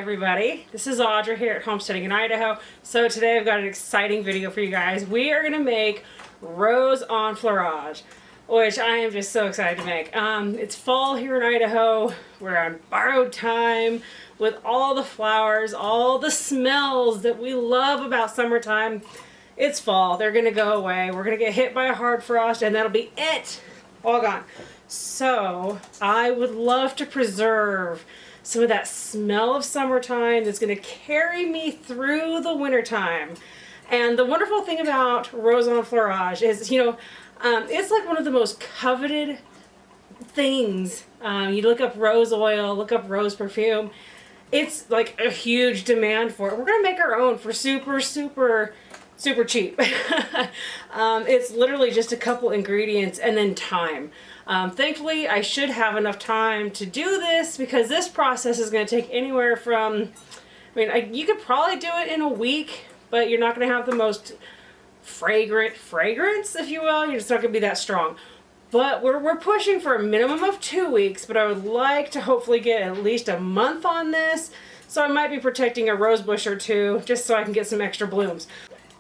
everybody, this is Audra here at Homesteading in Idaho. So today I've got an exciting video for you guys. We are going to make rose enfleurage, which I am just so excited to make. It's fall here in Idaho. We're on borrowed time with all the flowers, all the smells that we love about summertime. It's fall. They're going to go away. We're going to get hit by a hard frost and that'll be it. All gone. So I would love to preserve some of that smell of summertime that's going to carry me through the wintertime. And the wonderful thing about rose enfleurage is, it's like one of the most coveted things. You look up rose oil, look up rose perfume. It's like a huge demand for it. We're going to make our own for super cheap. It's literally just a couple ingredients and then time. Thankfully, I should have enough time to do this because this process is going to take anywhere from, you could probably do it in a week, but you're not going to have the most fragrance, if you will. You're just not going to be that strong. But we're pushing for a minimum of 2 weeks, but I would like to hopefully get at least a month on this. So I might be protecting a rose bush or two just so I can get some extra blooms.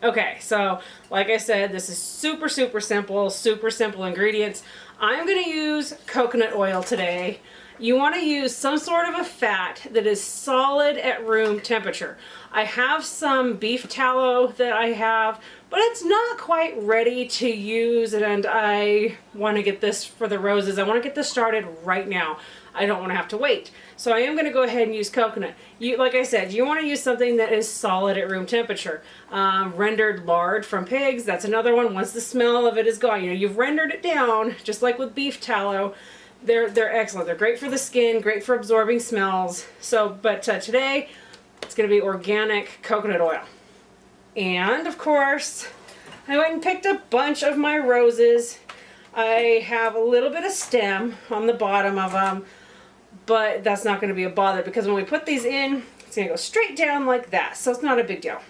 Okay, so like I said, this is super simple ingredients. I'm going to use coconut oil today. You want to use some sort of a fat that is solid at room temperature. I have some beef tallow that I have, but it's not quite ready to use, and I want to get this for the roses. I want to get this started right now. I don't want to have to wait. So I am going to go ahead and use coconut. Like I said, you want to use something that is solid at room temperature. Rendered lard from pigs, that's another one. Once the smell of it is gone, you've rendered it down, just like with beef tallow. They're excellent. They're great for the skin, great for absorbing smells. But today it's going to be organic coconut oil. And of course, I went and picked a bunch of my roses. I have a little bit of stem on the bottom of them, but that's not going to be a bother because when we put these in, it's going to go straight down like that. So it's not a big deal.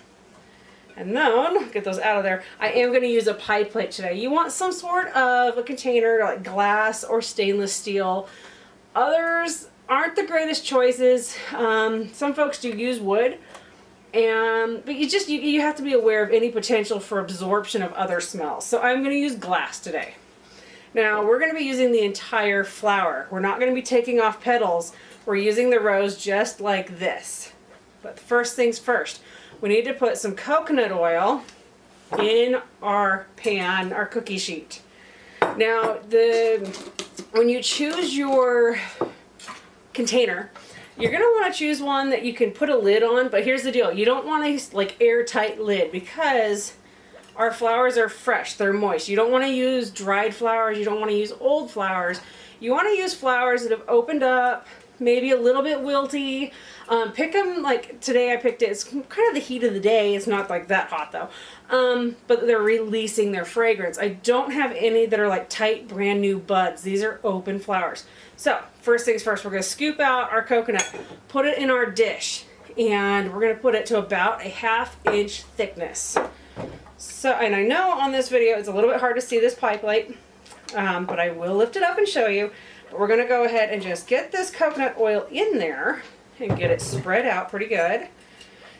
And then, get those out of there, I am going to use a pie plate today. You want some sort of a container like glass or stainless steel. Others aren't the greatest choices. Some folks do use wood. But you have to be aware of any potential for absorption of other smells. So I'm going to use glass today. Now we're going to be using the entire flower. We're not going to be taking off petals. We're using the rose just like this. But first things first, we need to put some coconut oil in our pan, our cookie sheet. Now when you choose your container, you're going to want to choose one that you can put a lid on, but here's the deal. You don't want a airtight lid because our flowers are fresh, they're moist. You don't want to use dried flowers, you don't want to use old flowers. You want to use flowers that have opened up, maybe a little bit wilty. Pick them, like today I picked it. It's kind of the heat of the day. It's not like that hot though. But they're releasing their fragrance. I don't have any that are like tight, brand new buds. These are open flowers. So first things first, we're going to scoop out our coconut, put it in our dish, and we're going to put it to about a 1/2 inch thickness. So, and I know on this video it's a little bit hard to see this pie plate, but I will lift it up and show you. But we're going to go ahead and just get this coconut oil in there and get it spread out pretty good.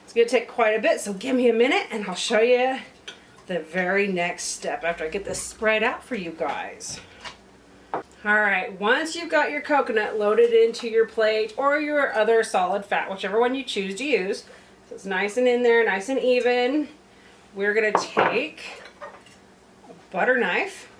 It's going to take quite a bit, so give me a minute and I'll show you the very next step after I get this spread out for you guys. Alright, once you've got your coconut loaded into your plate or your other solid fat, whichever one you choose to use, so it's nice and in there, nice and even, we're going to take a butter knife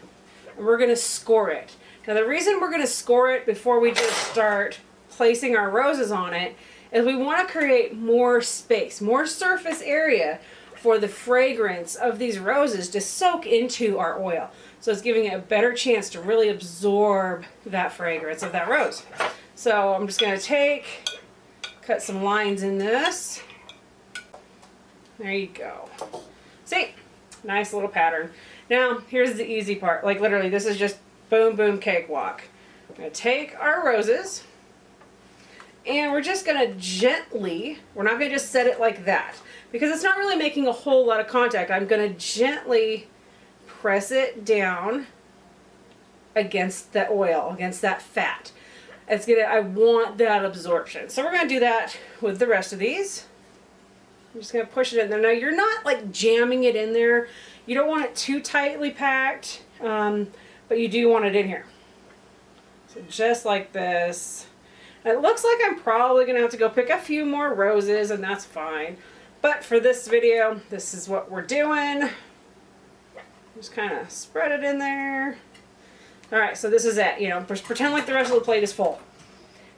and we're going to score it. Now the reason we're going to score it before we just start placing our roses on it is we want to create more space, more surface area for the fragrance of these roses to soak into our oil. So it's giving it a better chance to really absorb that fragrance of that rose. So I'm just going to cut some lines in this. There you go. See? Nice little pattern. Now here's the easy part. Like literally this is just boom boom cakewalk. I'm going to take our roses and we're just going to gently, we're not going to just set it like that because it's not really making a whole lot of contact. I'm going to gently press it down against the oil, against that fat. I want that absorption. So we're gonna do that with the rest of these. I'm just gonna push it in there. Now you're not like jamming it in there. You don't want it too tightly packed, but you do want it in here. So just like this. It looks like I'm probably gonna have to go pick a few more roses, and that's fine. But for this video, this is what we're doing. Just kind of spread it in there. All right, so this is it. You know, just pretend like the rest of the plate is full.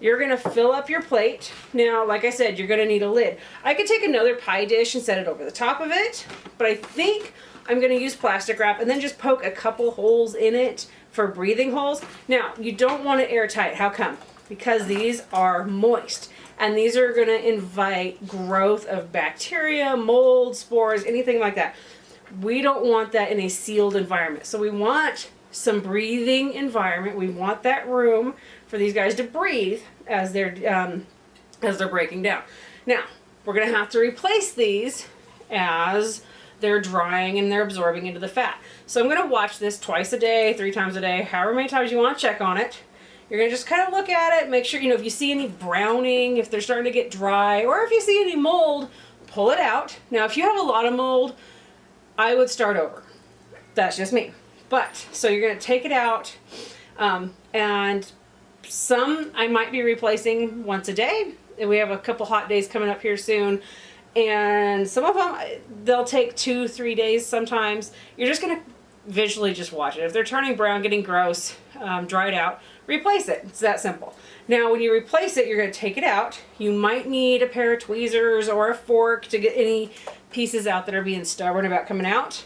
You're gonna fill up your plate. Now, like I said, you're gonna need a lid. I could take another pie dish and set it over the top of it, but I think I'm gonna use plastic wrap and then just poke a couple holes in it for breathing holes. Now, you don't want it airtight. How come? Because these are moist, and these are gonna invite growth of bacteria, mold, spores, anything like that. We don't want that in a sealed environment. So we want some breathing environment. We want that room for these guys to breathe as they're breaking down. Now, we're gonna have to replace these as they're drying and they're absorbing into the fat. So I'm gonna watch this twice a day, 3 times a day, however many times you wanna check on it. You're gonna just kind of look at it, make sure, you know, if you see any browning, if they're starting to get dry, or if you see any mold, pull it out. Now, if you have a lot of mold, I would start over. That's just me. But, so you're gonna take it out, and some I might be replacing once a day. We have a couple hot days coming up here soon. And some of them, they'll take 2-3 days sometimes. You're just going to visually just watch it. If they're turning brown, getting gross, dried out, replace it. It's that simple. Now, when you replace it, you're going to take it out. You might need a pair of tweezers or a fork to get any pieces out that are being stubborn about coming out.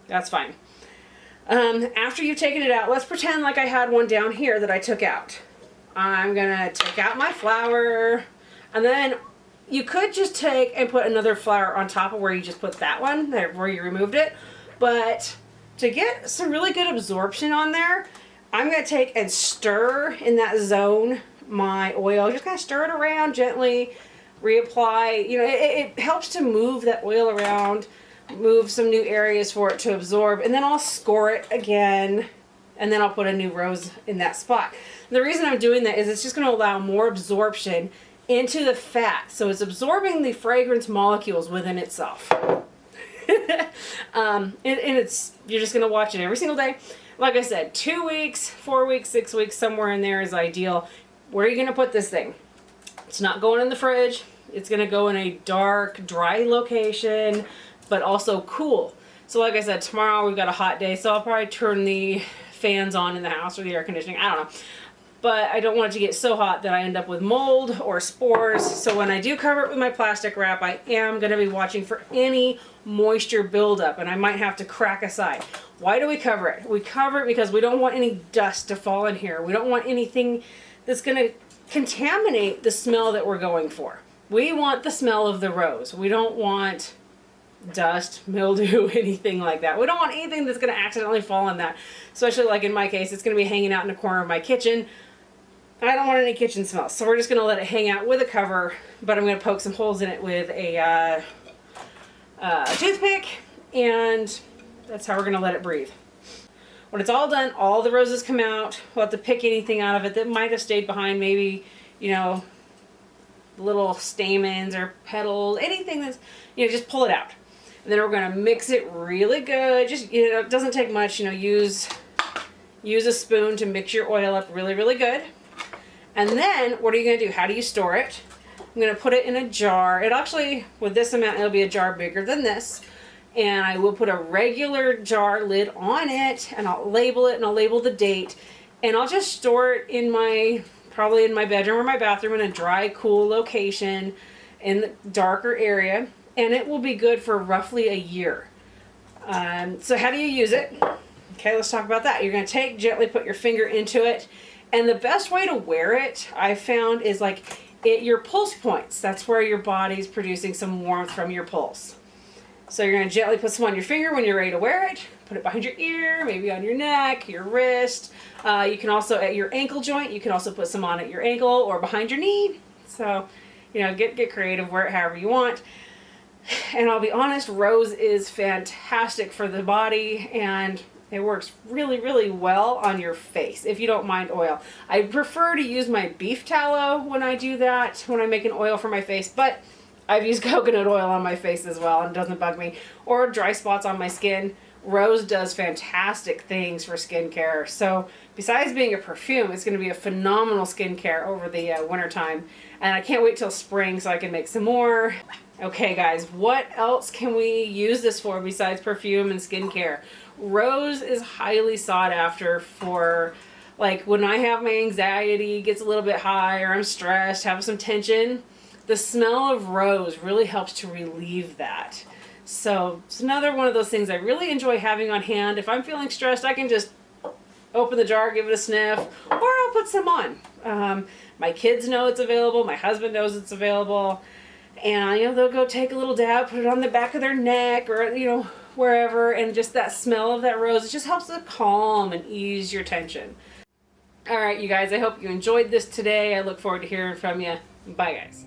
That's fine. After you've taken it out, let's pretend like I had one down here that I took out. I'm going to take out my flour, and then you could just take and put another flower on top of where you just put that one, where you removed it. But to get some really good absorption on there, I'm going to take and stir in that zone my oil. Just kind of stir it around gently, reapply. You know, it helps to move that oil around, move some new areas for it to absorb, and then I'll score it again, and then I'll put a new rose in that spot. And the reason I'm doing that is it's just going to allow more absorption into the fat, so it's absorbing the fragrance molecules within itself. And it's, you're just gonna watch it every single day. Like I said, 2 weeks, 4 weeks, 6 weeks, somewhere in there is ideal. Where are you gonna put this thing? It's not going in the fridge. It's gonna go in a dark, dry location, but also cool. So like I said, tomorrow we've got a hot day, so I'll probably turn the fans on in the house or the air conditioning. I don't know. But I don't want it to get so hot that I end up with mold or spores. So when I do cover it with my plastic wrap, I am going to be watching for any moisture buildup, and I might have to crack a side. Why do we cover it? We cover it because we don't want any dust to fall in here. We don't want anything that's going to contaminate the smell that we're going for. We want the smell of the rose. We don't want dust, mildew, anything like that. We don't want anything that's going to accidentally fall in that. Especially like in my case, it's going to be hanging out in the corner of my kitchen. I don't want any kitchen smell, so we're just going to let it hang out with a cover, but I'm going to poke some holes in it with a toothpick, and that's how we're going to let it breathe. When it's all done, all the roses come out. We'll have to pick anything out of it that might have stayed behind, maybe, you know, little stamens or petals, anything that's, you know, just pull it out. And then we're going to mix it really good. Just, you know, it doesn't take much, you know, use a spoon to mix your oil up really, really good. And then, what are you going to do? How do you store it? I'm going to put it in a jar. It actually, with this amount, it'll be a jar bigger than this. And I will put a regular jar lid on it, and I'll label it, and I'll label the date. And I'll just store it in my, probably in my bedroom or my bathroom in a dry, cool location in the darker area. And it will be good for roughly a year. So how do you use it? Okay, let's talk about that. You're going to gently put your finger into it. And the best way to wear it, I've found, is like your pulse points. That's where your body's producing some warmth from your pulse. So you're going to gently put some on your finger when you're ready to wear it. Put it behind your ear, maybe on your neck, your wrist. You can also, at your ankle joint, you can also put some on at your ankle or behind your knee. So, you know, get creative, wear it however you want. And I'll be honest, rose is fantastic for the body, and It works really, really well on your face if you don't mind oil. I prefer to use my beef tallow when I do that, when I make an oil for my face, but I've used coconut oil on my face as well and it doesn't bug me. Or dry spots on my skin. Rose does fantastic things for skincare. So besides being a perfume, it's going to be a phenomenal skincare over the winter time. And I can't wait till spring so I can make some more. Okay guys, what else can we use this for besides perfume and skincare? Rose is highly sought after for, like, when I have my anxiety gets a little bit high or I'm stressed, have some tension, the smell of rose really helps to relieve that. So it's another one of those things I really enjoy having on hand. If I'm feeling stressed, I can just open the jar, give it a sniff, or I'll put some on. My kids know it's available. My husband knows it's available. And, you know, they'll go take a little dab, put it on the back of their neck or, you know, wherever. And just that smell of that rose, it just helps to calm and ease your tension. All right, you guys, I hope you enjoyed this today. I look forward to hearing from you. Bye, guys.